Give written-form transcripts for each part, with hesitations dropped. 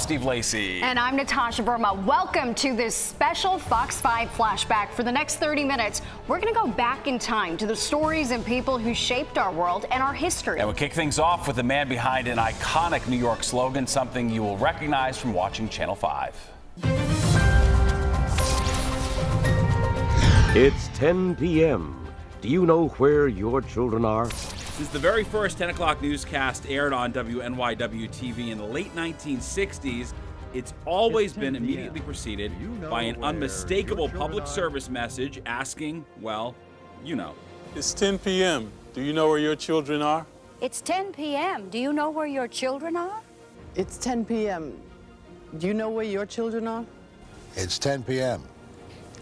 Steve Lacey. And I'm Natasha Verma. Welcome to this special Fox 5 flashback. For the next 30 minutes, we're going to go back in time to the stories and people who shaped our world and our history. And we'll kick things off with the man behind an iconic New York slogan, something you will recognize from watching Channel 5. It's 10 p.m. Do you know where your children are? Since the very first 10 o'clock newscast aired on WNYW-TV in the late 1960s, it's always been immediately preceded by an unmistakable public service message asking, well, you know. It's 10 p.m. Do you know where your children are? It's 10 p.m. Do you know where your children are? It's 10 p.m. Do you know where your children are? It's 10 p.m.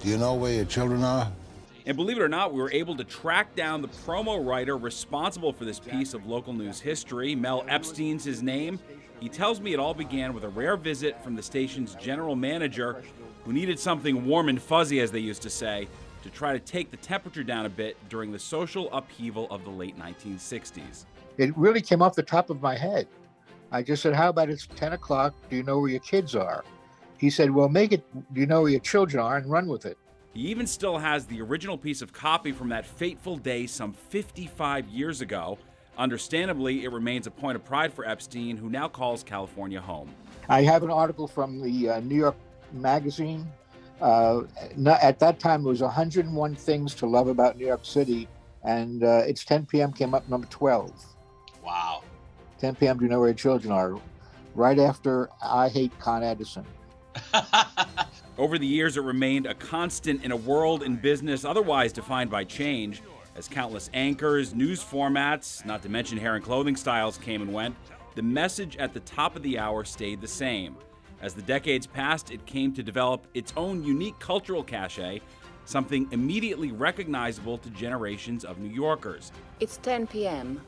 Do you know where your children are? And believe it or not, we were able to track down the promo writer responsible for this piece of local news history. Mel Epstein's his name. He tells me it all began with a rare visit from the station's general manager, who needed something warm and fuzzy, as they used to say, to try to take the temperature down a bit during the social upheaval of the late 1960s. It really came off the top of my head. I just said, how about it's 10 o'clock, do you know where your kids are? He said, well, make it, do you know where your children are, and run with it. He even still has the original piece of copy from that fateful day some 55 years ago. Understandably, it remains a point of pride for Epstein, who now calls California home. I have an article from the New York Magazine. At that time, it was 101 things to love about New York City, and It's 10 p.m. came up number 12. Wow. 10 p.m. Do you know where your children are? Right after I Hate Con Edison. Over the years, it remained a constant in a world and business otherwise defined by change. As countless anchors, news formats, not to mention hair and clothing styles came and went, the message at the top of the hour stayed the same. As the decades passed, it came to develop its own unique cultural cachet, something immediately recognizable to generations of New Yorkers. It's 10 p.m.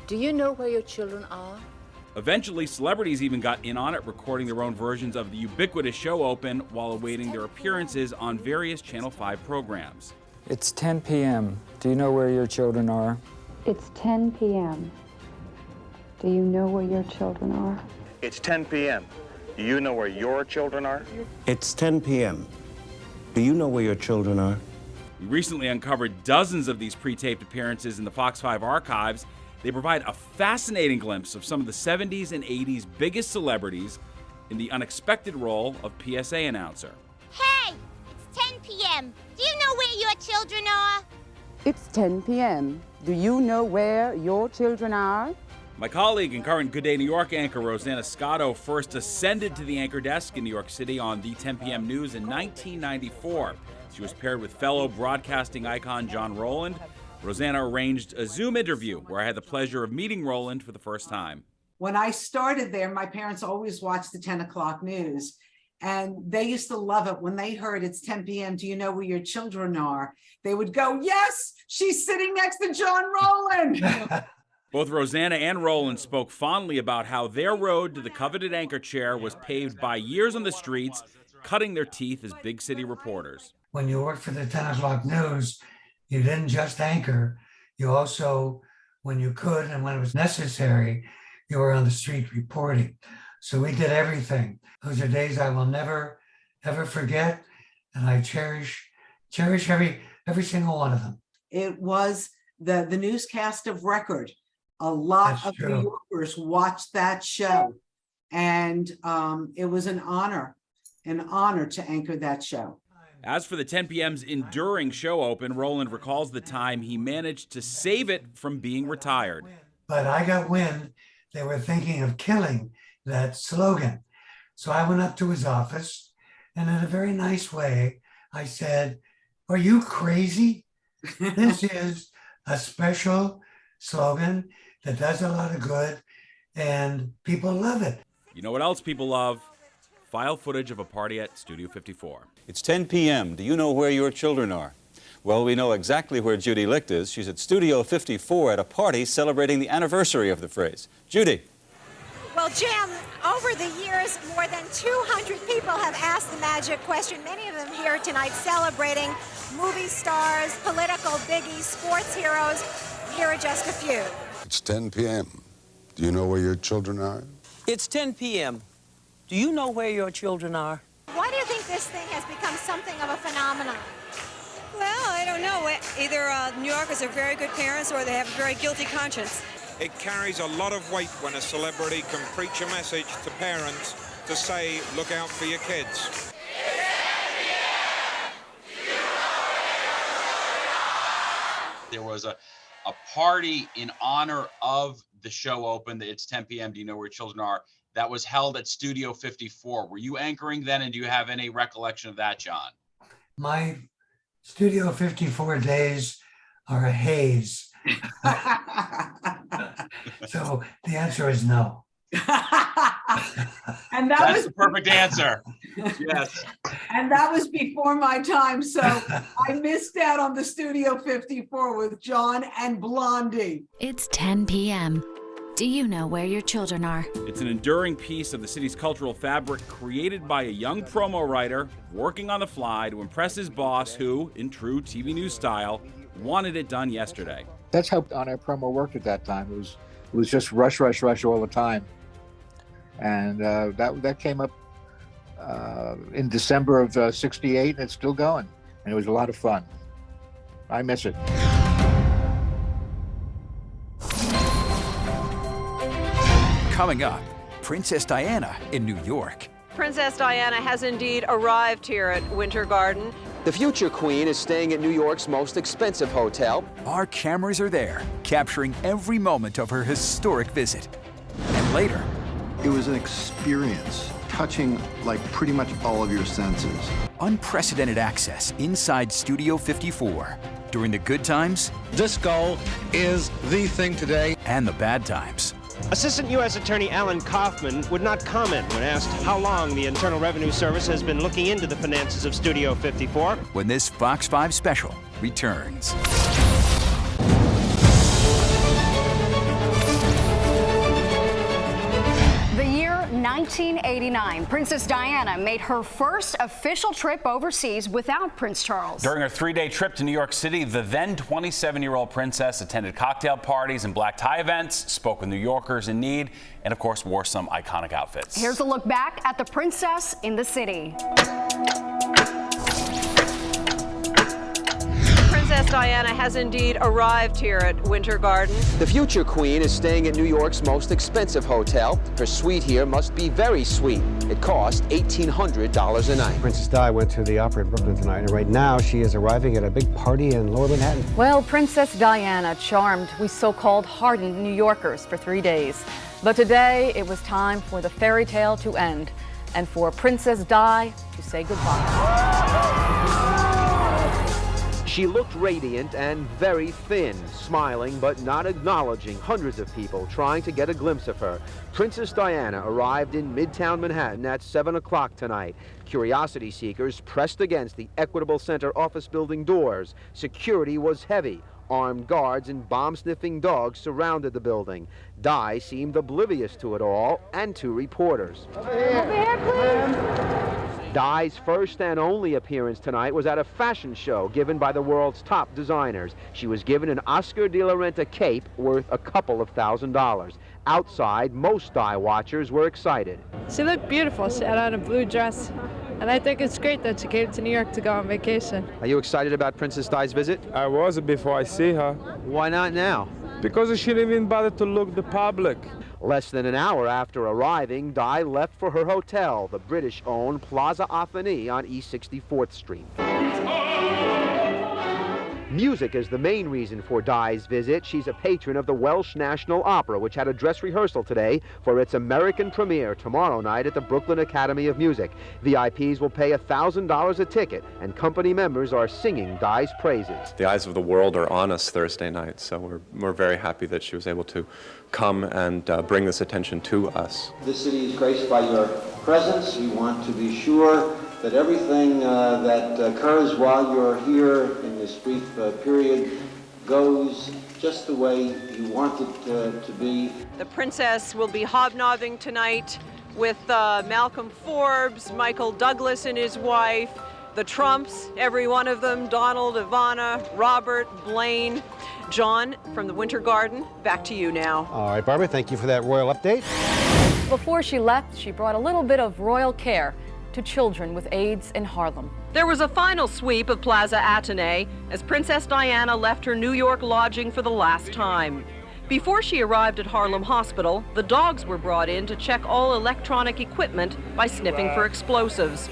Do you know where your children are? Eventually, celebrities even got in on it, recording their own versions of the ubiquitous show open while awaiting their appearances on various Channel 5 programs. It's 10 p.m. Do you know where your children are? It's 10 p.m. Do you know where your children are? It's 10 p.m. Do you know where your children are? It's 10 p.m. Do you know where your children are? We recently uncovered dozens of these pre-taped appearances in the Fox 5 archives. They provide a fascinating glimpse of some of the 70s and 80s biggest celebrities in the unexpected role of PSA announcer. Hey, it's 10 p.m. Do you know where your children are? It's 10 p.m. Do you know where your children are? My colleague and current Good Day New York anchor Rosanna Scotto first ascended to the anchor desk in New York City on the 10 p.m. news in 1994. She was paired with fellow broadcasting icon John Rowland. Rosanna arranged a Zoom interview where I had the pleasure of meeting Rowland for the first time. When I started there, my parents always watched the 10 o'clock news, and they used to love it when they heard it's 10 p.m. Do you know where your children are? They would go, yes, she's sitting next to John Rowland. Both Rosanna and Rowland spoke fondly about how their road to the coveted anchor chair was paved by years on the streets, cutting their teeth as big city reporters. When you worked for the 10 o'clock news, you didn't just anchor, you also, when you could and when it was necessary, you were on the street reporting. So we did everything. Those are days I will never, ever forget, and I cherish every single one of them. It was the newscast of record. A lot of New Yorkers watched that show, and it was an honor to anchor that show. As for the 10 p.m.'s enduring show open, Rowland recalls the time he managed to save it from being retired. But I got wind they were thinking of killing that slogan. So I went up to his office, and in a very nice way, I said, are you crazy? This is a special slogan that does a lot of good, and people love it. You know what else people love? File footage of a party at Studio 54. It's 10 p.m. Do you know where your children are? Well, we know exactly where Judy Licht is. She's at Studio 54 at a party celebrating the anniversary of the phrase. Judy. Well, Jim, over the years, more than 200 people have asked the magic question, many of them here tonight celebrating movie stars, political biggies, sports heroes. Here are just a few. It's 10 p.m. Do you know where your children are? It's 10 p.m. do you know where your children are? Why do you think this thing has become something of a phenomenon? Well, I don't know. Either New Yorkers are very good parents or they have a very guilty conscience. It carries a lot of weight when a celebrity can preach a message to parents to say, look out for your kids. There was a party in honor of the show open. It's 10 p.m. Do you know where children are? That was held at Studio 54. Were you anchoring then, and do you have any recollection of that, John? My Studio 54 days are a haze. So the answer is no. And That's the perfect answer. Yes. And that was before my time, so I missed out on the Studio 54 with John and Blondie. It's 10 p.m. Do you know where your children are? It's an enduring piece of the city's cultural fabric created by a young promo writer working on the fly to impress his boss who, in true TV news style, wanted it done yesterday. That's how on our promo worked at that time. It was just rush all the time. And that came up in December of '68, and it's still going. And it was a lot of fun. I miss it. Coming up, Princess Diana in New York. Princess Diana has indeed arrived here at Winter Garden. The future queen is staying at New York's most expensive hotel. Our cameras are there, capturing every moment of her historic visit. And later, it was an experience, touching like pretty much all of your senses. Unprecedented access inside Studio 54 during the good times. Disco is the thing today. And the bad times. Assistant U.S. Attorney Alan Kaufman would not comment when asked how long the Internal Revenue Service has been looking into the finances of Studio 54. When this Fox 5 special returns. The year 1989, Princess Diana made her first official trip overseas without Prince Charles. During her 3-day trip to New York City, the then 27-year-old princess attended cocktail parties and black tie events, spoke with New Yorkers in need, and of course wore some iconic outfits. Here's a look back at the princess in the city. Princess Diana has indeed arrived here at Winter Garden. The future queen is staying at New York's most expensive hotel. Her suite here must be very sweet. It cost $1,800 a night. Princess Di went to the opera in Brooklyn tonight, and right now she is arriving at a big party in Lower Manhattan. Well, Princess Diana charmed we so-called hardened New Yorkers for 3 days. But today, it was time for the fairy tale to end and for Princess Di to say goodbye. She looked radiant and very thin, smiling but not acknowledging hundreds of people trying to get a glimpse of her. Princess Diana arrived in Midtown Manhattan at 7 o'clock tonight. Curiosity seekers pressed against the Equitable Center office building doors. Security was heavy. Armed guards and bomb-sniffing dogs surrounded the building. Di seemed oblivious to it all and to reporters. Over here, please. Di's first and only appearance tonight was at a fashion show given by the world's top designers. She was given an Oscar de la Renta cape worth a couple of $1,000s. Outside, most Di watchers were excited. She looked beautiful. She had on a blue dress. And I think it's great that she came to New York to go on vacation. Are you excited about Princess Di's visit? I was before I see her. Why not now? Because she didn't even bother to look the public. Less than an hour after arriving, Di left for her hotel, the British-owned Plaza Affani on East 64th Street. Music is the main reason for Di's visit. She's a patron of the Welsh National Opera, which had a dress rehearsal today for its American premiere tomorrow night at the Brooklyn Academy of Music. VIPs will pay $1,000 a ticket, and company members are singing Di's praises. The eyes of the world are on us Thursday night, so we're very happy that she was able to come and bring this attention to us. This city is graced by your presence. We want to be sure that everything that occurs while you're here in this brief period goes just the way you want it to be. The princess will be hobnobbing tonight with Malcolm Forbes, Michael Douglas and his wife, the Trumps, every one of them, Donald, Ivana, Robert, Blaine. John, from the Winter Garden, back to you now. All right, Barbara, thank you for that royal update. before she left, she brought a little bit of royal care to children with AIDS in Harlem. There was a final sweep of Plaza Athénée as Princess Diana left her New York lodging for the last time. Before she arrived at Harlem Hospital, the dogs were brought in to check all electronic equipment by sniffing for explosives.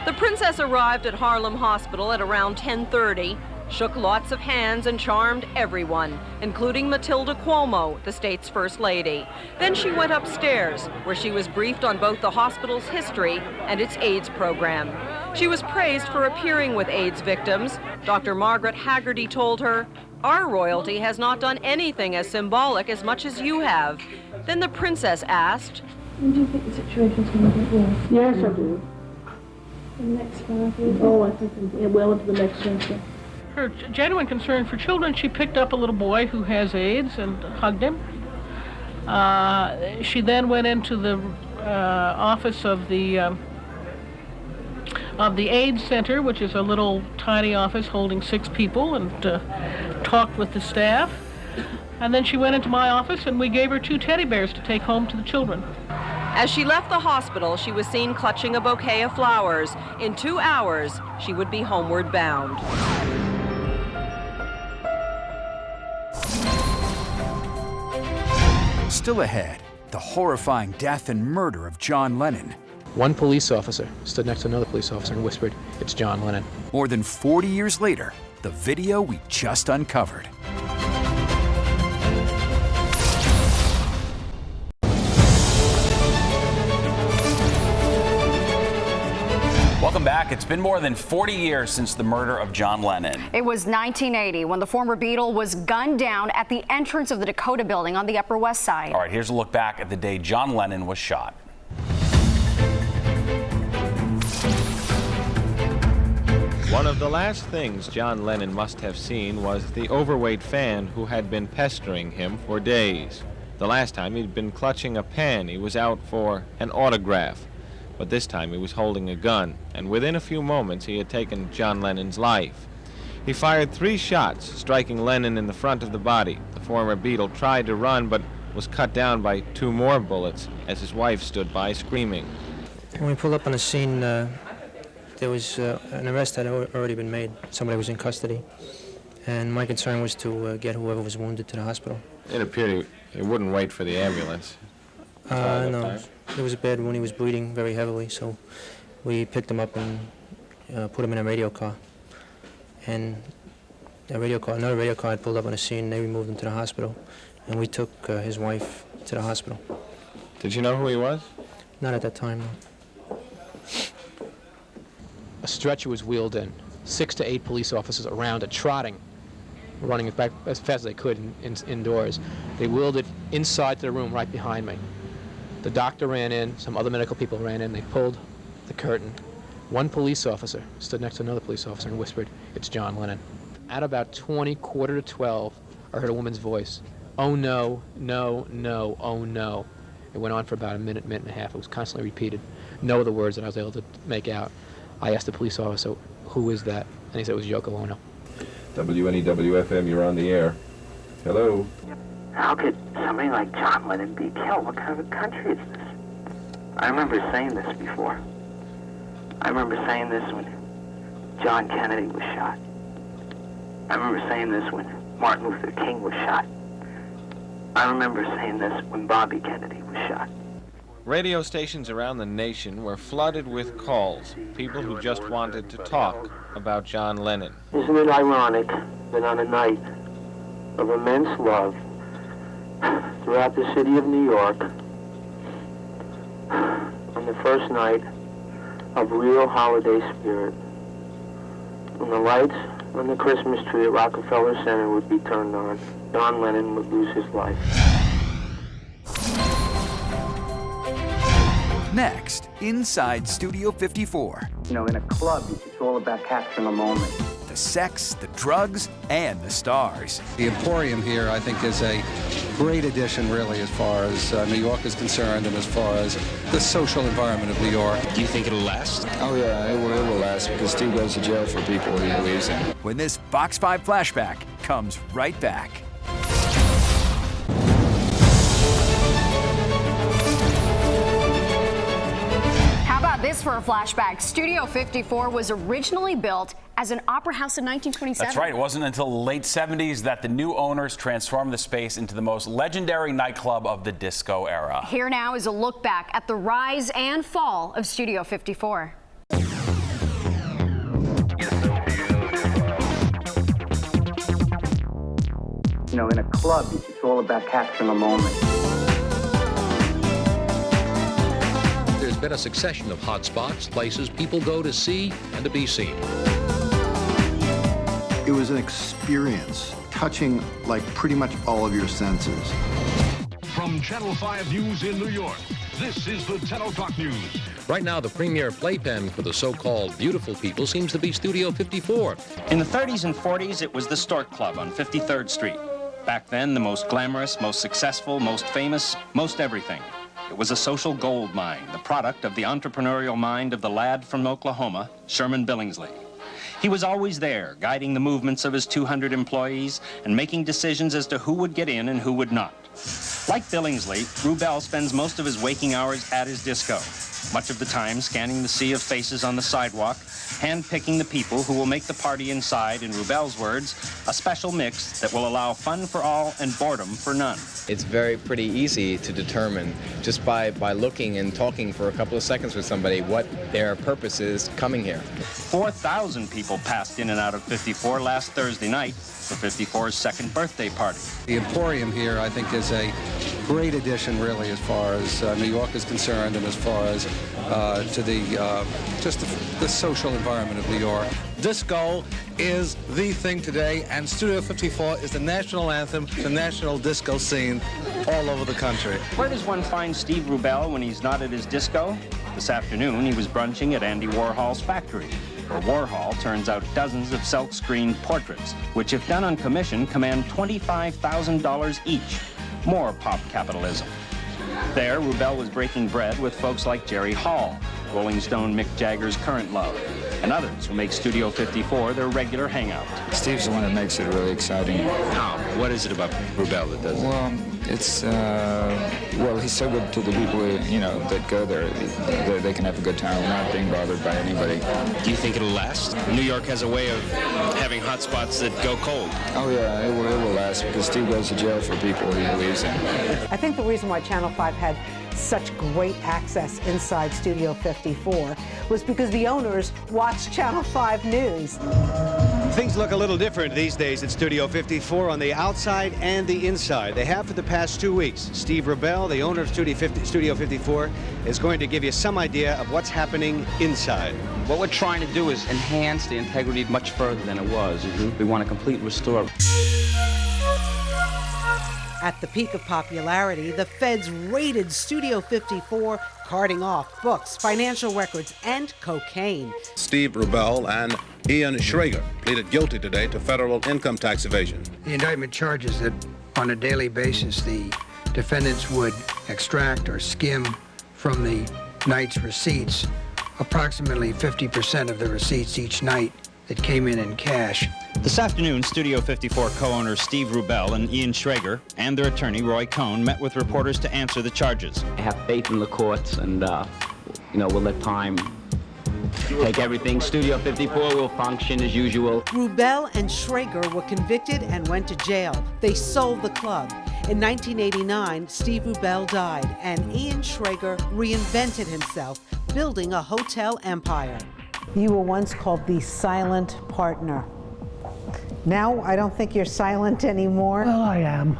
The princess arrived at Harlem Hospital at around 10:30, shook lots of hands and charmed everyone, including Matilda Cuomo, the state's first lady. Then she went upstairs, where she was briefed on both the hospital's history and its AIDS program. She was praised for appearing with AIDS victims. Dr. Margaret Haggerty told her, "Our royalty has not done anything as symbolic as much as you have." Then the princess asked, "When do you think the situation's going to get worse?" Yes, I do. In the next 5 years? Oh, I think well into the next century. Her genuine concern for children, she picked up a little boy who has AIDS and hugged him. She then went into the office of the AIDS Center, which is a little tiny office holding 6 people, and talked with the staff. And then she went into my office, and we gave her 2 teddy bears to take home to the children. As she left the hospital, she was seen clutching a bouquet of flowers. In 2 hours, she would be homeward bound. Still ahead, the horrifying death and murder of John Lennon. One police officer stood next to another police officer and whispered, "It's John Lennon." More than 40 years later, the video we just uncovered. Welcome back. It's been more than 40 years since the murder of John Lennon. It was 1980 when the former Beatle was gunned down at the entrance of the Dakota Building on the Upper West Side. All right, here's a look back at the day John Lennon was shot. One of the last things John Lennon must have seen was the overweight fan who had been pestering him for days. The last time he'd been clutching a pen, he was out for an autograph. But this time he was holding a gun, and within a few moments he had taken John Lennon's life. He fired 3 shots, striking Lennon in the front of the body. The former Beatle tried to run, but was cut down by 2 more bullets as his wife stood by screaming. When we pulled up on the scene, there was an arrest that had already been made. Somebody was in custody, and my concern was to get whoever was wounded to the hospital. It appeared he wouldn't wait for the ambulance. No. It was a bad wound. He was bleeding very heavily, so we picked him up and put him in a radio car. And another radio car had pulled up on the scene, and they removed him to the hospital. And we took his wife to the hospital. Did you know who he was? Not at that time, no. A stretcher was wheeled in. 6 to 8 police officers around it, trotting, running it back as fast as they could indoors. They wheeled it inside the room right behind me. The doctor ran in, some other medical people ran in, they pulled the curtain. One police officer stood next to another police officer and whispered, "It's John Lennon." At about 20, quarter to 12, I heard a woman's voice, "Oh no, no, no, oh no." It went on for about a minute, minute and a half. It was constantly repeated. No other words that I was able to make out. I asked the police officer, "Who is that?" And he said it was Yoko Ono. WNEW-FM, you're on the air. Hello. How could somebody like John Lennon be killed? What kind of a country is this? I remember saying this before. I remember saying this when John Kennedy was shot. I remember saying this when Martin Luther King was shot. I remember saying this when Bobby Kennedy was shot. Radio stations around the nation were flooded with calls, people who just wanted to talk about John Lennon. Isn't it ironic that on a night of immense love throughout the city of New York, on the first night of real holiday spirit, when the lights on the Christmas tree at Rockefeller Center would be turned on, John Lennon would lose his life. Next, inside Studio 54. You know, in a club, it's all about capturing a moment. The sex, the drugs, and the stars. The Emporium here, I think, is a great addition, really, as far as New York is concerned and as far as the social environment of New York. Do you think it'll last? Oh, yeah, it will last because Steve goes to jail for people he believes in. When this Fox 5 flashback comes right back. about this for a flashback? Studio 54 was originally built as an opera house in 1927. That's right. It wasn't until the late 70s that the new owners transformed the space into the most legendary nightclub of the disco era. Here now is a look back at the rise and fall of Studio 54. You know, in a club, it's all about capturing a moment. There's been a succession of hot spots, places people go to see and to be seen. It was an experience touching like pretty much all of your senses. From Channel 5 News in New York, this is the 10 o'clock news. Right now, the premier playpen for the so-called beautiful people seems to be Studio 54. In the 30s and 40s, it was the Stork Club on 53rd Street. Back then, the most glamorous, most successful, most famous, most everything. It was a social gold mine, the product of the entrepreneurial mind of the lad from Oklahoma, Sherman Billingsley. He was always there, guiding the movements of his 200 employees and making decisions as to who would get in and who would not. Like Billingsley, Rubel spends most of his waking hours at his disco, much of the time scanning the sea of faces on the sidewalk, hand-picking the people who will make the party inside, in Rubel's words, a special mix that will allow fun for all and boredom for none. It's pretty easy to determine just by looking and talking for a couple of seconds with somebody what their purpose is coming here. 4,000 people passed in and out of 54 last Thursday night for 54's second birthday party. The Emporium here, I think, is a great addition, really, as far as New York is concerned, and as far as to the social environment of New York. Disco is the thing today, and Studio 54 is the national anthem, the national disco scene all over the country. Where does one find Steve Rubel when he's not at his disco? This afternoon, he was brunching at Andy Warhol's factory, where Warhol turns out dozens of silk-screened portraits, which, if done on commission, command $25,000 each. More pop capitalism. There, Rubel was breaking bread with folks like Jerry Hall, Rolling Stone Mick Jagger's current love, and others who make Studio 54 their regular hangout. Steve's the one that makes it really exciting. How? What is it about Rubel that does it? Well, it's, he's so good to the people that go there. They can have a good time without being bothered by anybody. Do you think it'll last? New York has a way of having hot spots that go cold. Oh yeah, it will last because Steve goes to jail for people he believes in. I think the reason why Channel 5 had such great access inside Studio 54 was because the owners watched Channel 5 News. Things look a little different these days at Studio 54 on the outside and the inside. They have for the past 2 weeks. Steve Rubel, the owner of Studio 54, is going to give you some idea of what's happening inside. What we're trying to do is enhance the integrity much further than it was. We want a complete restore. At the peak of popularity, the feds raided Studio 54, carting off books, financial records, and cocaine. Steve Rubel and Ian Schrager pleaded guilty today to federal income tax evasion. The indictment charges that on a daily basis, the defendants would extract or skim from the night's receipts approximately 50% of the receipts each night that came in cash. This afternoon, Studio 54 co-owners Steve Rubel and Ian Schrager and their attorney, Roy Cohn, met with reporters to answer the charges. I have faith in the courts, and, we'll let time take everything. Studio 54 will function as usual. Rubel and Schrager were convicted and went to jail. They sold the club. In 1989, Steve Rubel died, and Ian Schrager reinvented himself, building a hotel empire. You were once called the silent partner. Now, I don't think you're silent anymore. Well, I am.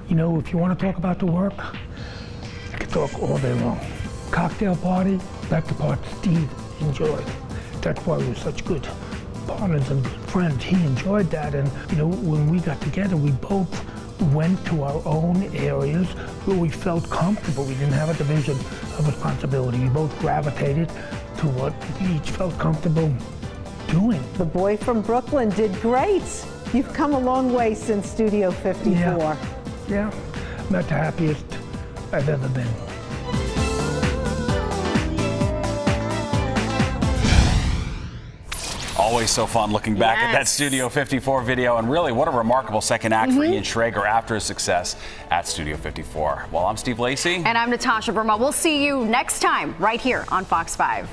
If you want to talk about the work, I can talk all day long. Cocktail party, that's the part Steve enjoyed. That's why we were such good partners and good friends. He enjoyed that, and when we got together, we both went to our own areas where we felt comfortable. We didn't have a division of responsibility. We both gravitated to what we each felt comfortable doing. The boy from Brooklyn did great. You've come a long way since Studio 54. Yeah, not the happiest I've ever been. Always so fun looking back at that Studio 54 video, and really what a remarkable second act for Ian Schrager after his success at Studio 54. Well, I'm Steve Lacey. And I'm Natasha Burma. We'll see you next time right here on Fox 5.